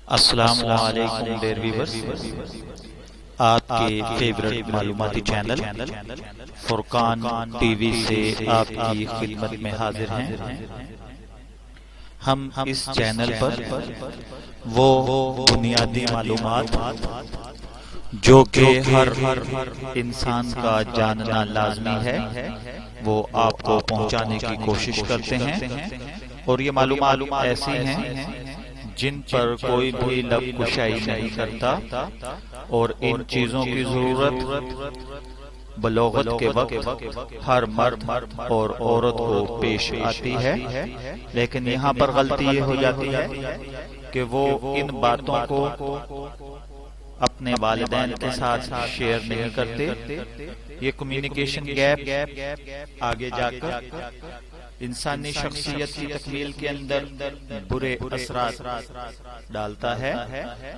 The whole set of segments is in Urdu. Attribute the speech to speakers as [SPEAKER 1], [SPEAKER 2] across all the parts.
[SPEAKER 1] السلام علیکم ڈیئر ویورز، آپ کے فیورٹ معلوماتی چینل فرقان ٹی وی سے آپ کی خدمت میں حاضر ہیں۔ ہم اس چینل پر وہ بنیادی معلومات جو کہ ہر انسان کا جاننا لازمی ہے وہ آپ کو پہنچانے کی کوشش کرتے ہیں، اور یہ معلومات ایسی ہیں جن پر کوئی بھی لب کشائی نہیں کرتا، اور ان چیزوں کی ضرورت بلوغت کے وقت ہر مرد اور عورت کو پیش آتی ہے، لیکن یہاں پر غلطی یہ ہو جاتی ہے کہ وہ ان باتوں کو اپنے والدین کے ساتھ شیئر نہیں کرتے۔ یہ کمیونیکیشن گیپ آگے جا کر انسانی شخصیت کی تکمیل کے اندر برے اثرات ڈالتا ہے،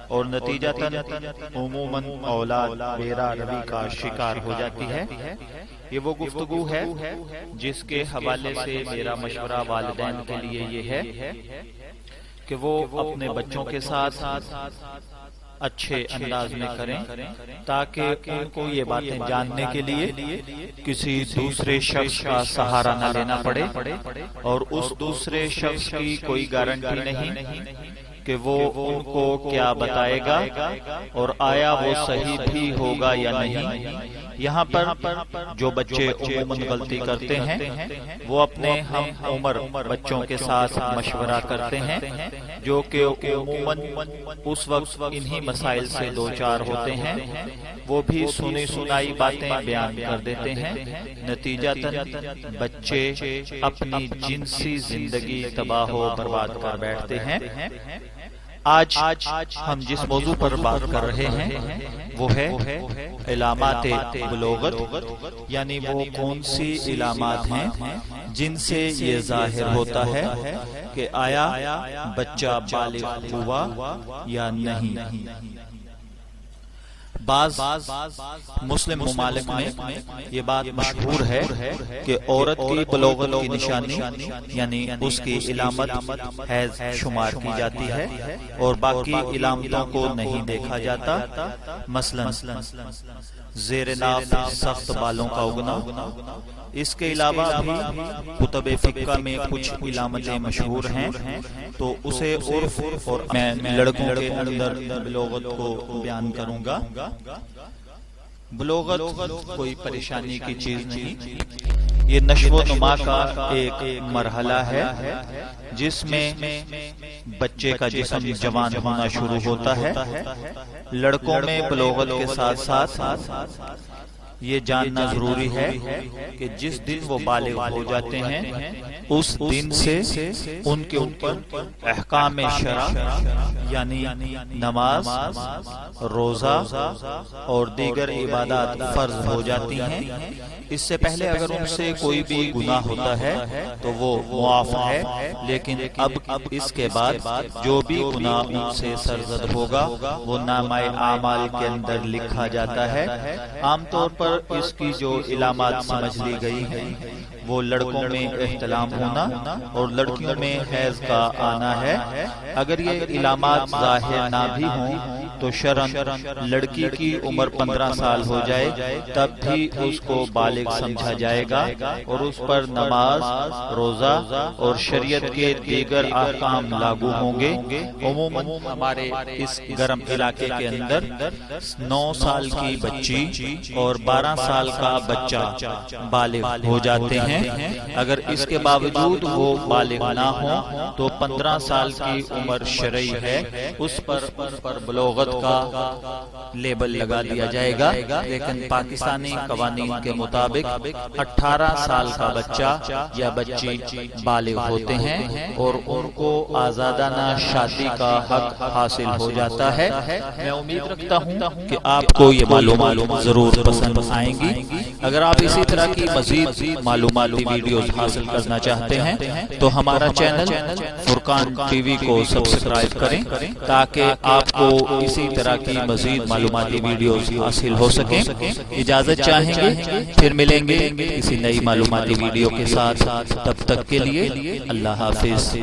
[SPEAKER 1] اور نتیجتاً عموماً اولاد بیرا روی کا شکار ہو جاتی ہے۔ یہ وہ گفتگو ہے جس کے حوالے سے میرا مشورہ والدین کے لیے یہ ہے کہ وہ اپنے بچوں کے ساتھ اچھے انداز میں کریں، تاکہ ان کو یہ باتیں جاننے کے لیے کسی دوسرے شخص کا سہارا نہ لینا پڑے، اور اس دوسرے شخص کی کوئی گارنٹی نہیں کہ وہ ان کو کیا بتائے گا اور آیا وہ صحیح بھی ہوگا یا نہیں۔ یہاں پر جو بچے عموماً غلطی کرتے ہیں وہ اپنے ہم عمر بچوں کے ساتھ مشورہ کرتے ہیں، جو کہ عموماً اس وقت انہی مسائل سے دوچار ہوتے ہیں، وہ بھی سنی سنائی باتیں بیان کر دیتے ہیں، نتیجتاً بچے اپنی جنسی زندگی تباہ و برباد کر بیٹھتے ہیں۔ آج ہم جس موضوع پر بات کر رہے ہیں وہ ہے علامات بلوغت، یعنی وہ کون سی علامات ہیں جن سے یہ ظاہر ہوتا ہے کہ آیا بچہ بالغ ہوا یا نہیں۔ بعض مسلم ممالک میں یہ بات مشہور ہے کہ عورت کی بلوغت کی نشانی یعنی اس کی علامت حیض شمار کی جاتی ہے، اور باقی علامتوں کو نہیں دیکھا جاتا، مثلا زیر ناف سخت بالوں کا اگنا۔ اس کے علاوہ بھی کتب فقہ میں کچھ علامتیں مشہور ہیں، تو اسے عرف اور میں لڑکوں کے اندر بلوغت کو بیان کروں گا۔ بلوغت کوئی پریشانی کی چیز نہیں، یہ نشو و نما کا ایک مرحلہ ہے جس میں بچے کا جسم جوان ہونا شروع ہوتا ہے۔ لڑکوں میں بلوغت کے ساتھ ساتھ یہ جاننا ضروری ہے کہ جس دن وہ بالغ ہو جاتے ہیں اس دن سے ان کے اوپر احکام شرع یعنی نماز، روزہ اور دیگر عبادات فرض ہو جاتی ہیں۔ اس سے پہلے اگر ان سے کوئی بھی گناہ ہوتا ہے تو وہ معاف ہے، لیکن اب اس کے بعد جو بھی گناہ ان سے سرزد ہوگا وہ نامہ اعمال کے اندر لکھا جاتا ہے۔ عام طور پر اس کی جو علامات سمجھ لی گئی ہیں وہ لڑکوں میں احتلام ہونا اور لڑکیوں میں حیض کا آنا ہے۔ اگر یہ علامات ظاہر نہ بھی ہوں تو شرعاً لڑکی کی عمر 15 سال ہو جائے تب بھی اس کو بالغ سمجھا جائے گا، اور اس پر نماز، روزہ اور شریعت کے دیگر احکام لاگو ہوں گے۔ عموماً ہمارے اس گرم علاقے کے اندر 9 سال کی بچی اور 12 سال کا بچہ بالغ ہو جاتے ہیں۔ اگر اس کے باوجود وہ بالغ نہ ہوں تو 15 سال کی عمر شرعی ہے، اس پر بلوغت کا لیبل لگا دیا جائے گا، لیکن پاکستانی قوانین کے مطابق 18 سال کا بچہ یا بچی بالغ ہوتے ہیں اور ان کو آزادانہ شادی کا حق حاصل ہو جاتا ہے۔ میں امید رکھتا ہوں کہ آپ کو یہ معلومات ضرور پسند آئیں گی۔ اگر آپ اسی طرح کی مزید معلوماتی ویڈیوز حاصل کرنا چاہتے ہیں تو ہمارا چینل فرقان ٹی وی کو سبسکرائب کریں، تاکہ آپ کو اسی طرح کی مزید معلوماتی ویڈیوز حاصل ہو سکیں۔ اجازت چاہیں گے، پھر ملیں گے کسی نئی معلوماتی ویڈیو کے ساتھ، تب تک کے لیے اللہ حافظ۔